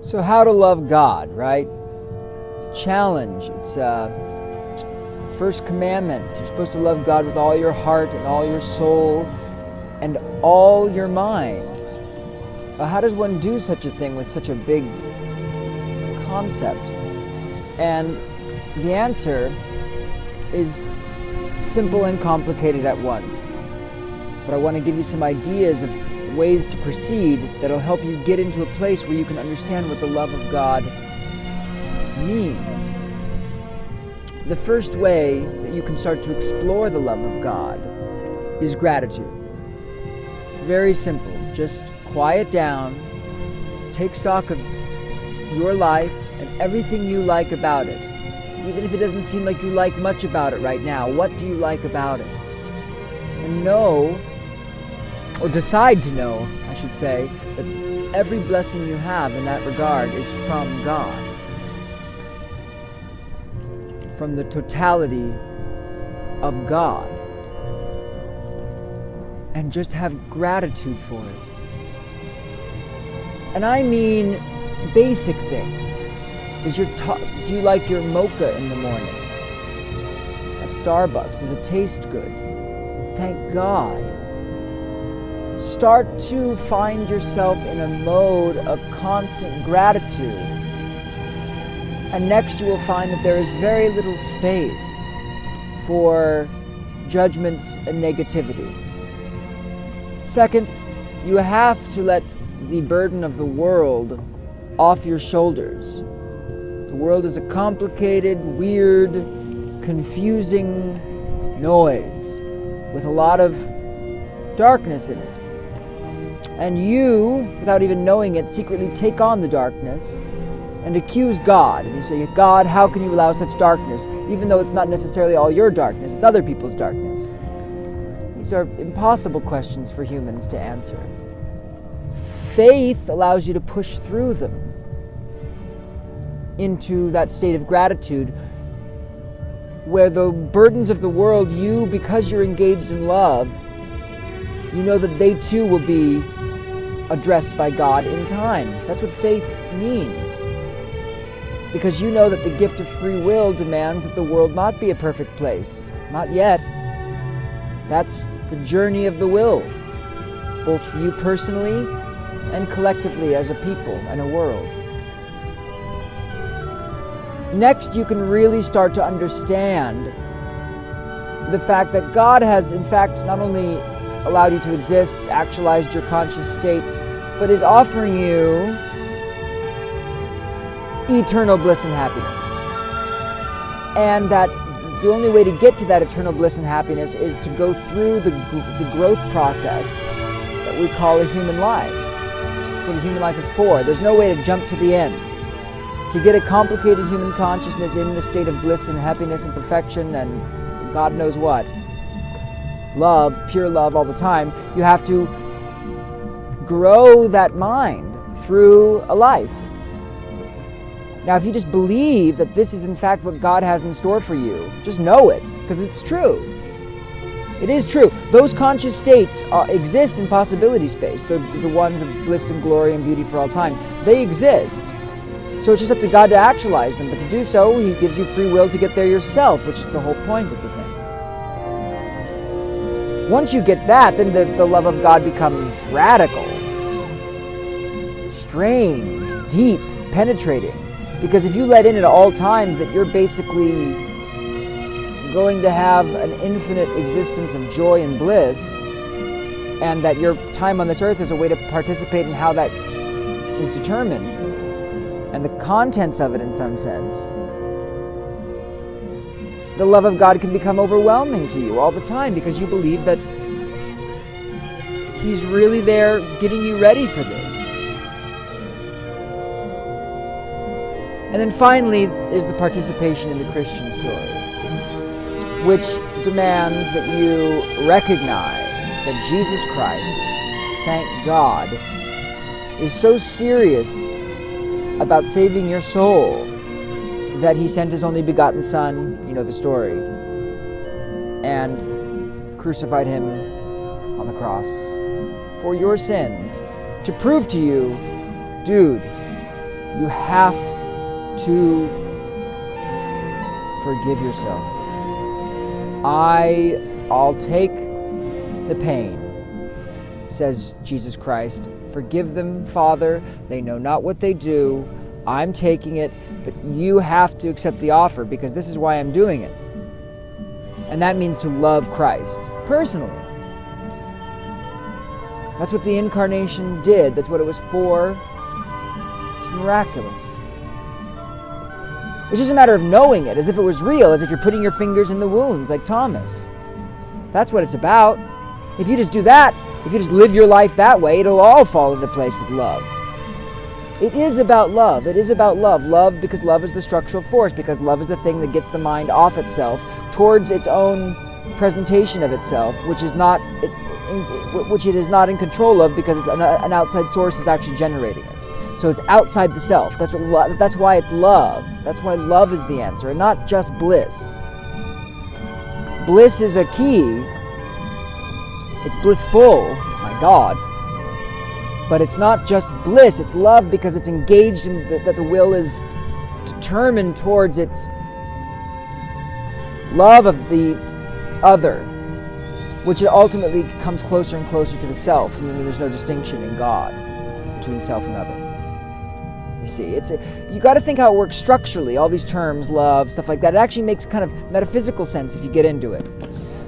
So how to love God, right? It's a challenge. It's first commandment. You're supposed to love God with all your heart and all your soul and all your mind. How does one do such a thing with such a big concept? And the answer is simple and complicated at once. But I want to give you some ideas of ways to proceed that'll help you get into a place where you can understand what the love of God means. The first way that you can start to explore the love of God is gratitude. It's very simple. Just quiet down, take stock of your life and everything you like about it. Even if it doesn't seem like you like much about it right now, what do you like about it? And know, or decide to know, I should say, that every blessing you have in that regard is from God. From the totality of God. And just have gratitude for it. And I mean basic things. Do you like your mocha in the morning at Starbucks? Does it taste good? Thank God. Start to find yourself in a mode of constant gratitude. And next you will find that there is very little space for judgments and negativity. Second, you have to let the burden of the world off your shoulders. The world is a complicated, weird, confusing noise with a lot of darkness in it. And you, without even knowing it, secretly take on the darkness and accuse God. And you say, God, how can you allow such darkness? Even though it's not necessarily all your darkness, it's other people's darkness. These are impossible questions for humans to answer. Faith allows you to push through them into that state of gratitude where the burdens of the world, because you're engaged in love, you know that they too will be addressed by God in time. That's what faith means. Because you know that the gift of free will demands that the world not be a perfect place. Not yet. That's the journey of the will, both for you personally and collectively as a people and a world. Next, you can really start to understand the fact that God has, in fact, not only allowed you to exist, actualized your conscious states, but is offering you eternal bliss and happiness. And that the only way to get to that eternal bliss and happiness is to go through the growth process that we call a human life. That's what a human life is for. There's no way to jump to the end. To get a complicated human consciousness in the state of bliss and happiness and perfection and God knows what, love, pure love all the time, you have to grow that mind through a life. Now, if you just believe that this is in fact what God has in store for you, just know it, because it's true. It is true. Those conscious states exist in possibility space, the ones of bliss and glory and beauty for all time. They exist. So it's just up to God to actualize them. But to do so, He gives you free will to get there yourself, which is the whole point of the thing. Once you get that, then the love of God becomes radical, strange, deep, penetrating. Because if you let in at all times that you're basically going to have an infinite existence of joy and bliss, and that your time on this earth is a way to participate in how that is determined, and the contents of it in some sense, the love of God can become overwhelming to you all the time because you believe that He's really there getting you ready for this. And then finally is the participation in the Christian story, which demands that you recognize that Jesus Christ, thank God, is so serious about saving your soul that He sent His only begotten Son, you know the story, and crucified Him on the cross for your sins to prove to you, dude, You have to forgive yourself. I'll take the pain, says Jesus Christ. Forgive them, Father. They know not what they do. I'm taking it, but you have to accept the offer because this is why I'm doing it. And that means to love Christ personally. That's what the incarnation did. That's what it was for. It's miraculous. It's just a matter of knowing it, as if it was real, as if you're putting your fingers in the wounds, like Thomas. That's what it's about. If you just do that, if you just live your life that way, it'll all fall into place with love. It is about love. It is about love. Love because love is the structural force, because love is the thing that gets the mind off itself towards its own presentation of itself, which it is not in control of because it's an outside source is actually generating it. So it's outside the self. That's why it's love. That's why love is the answer, and not just bliss. Bliss is a key. It's blissful, my God. But it's not just bliss. It's love because it's engaged in that the will is determined towards its love of the other, which ultimately comes closer and closer to the self, and then there's no distinction in God between self and other. You see, you got to think how it works structurally, all these terms, love, stuff like that. It actually makes kind of metaphysical sense if you get into it.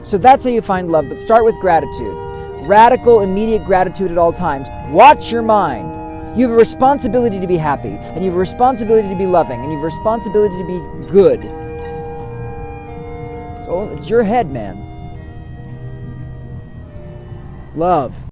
So that's how you find love, but start with gratitude. Radical, immediate gratitude at all times. Watch your mind. You have a responsibility to be happy, and you have a responsibility to be loving, and you have a responsibility to be good. So it's your head, man. Love.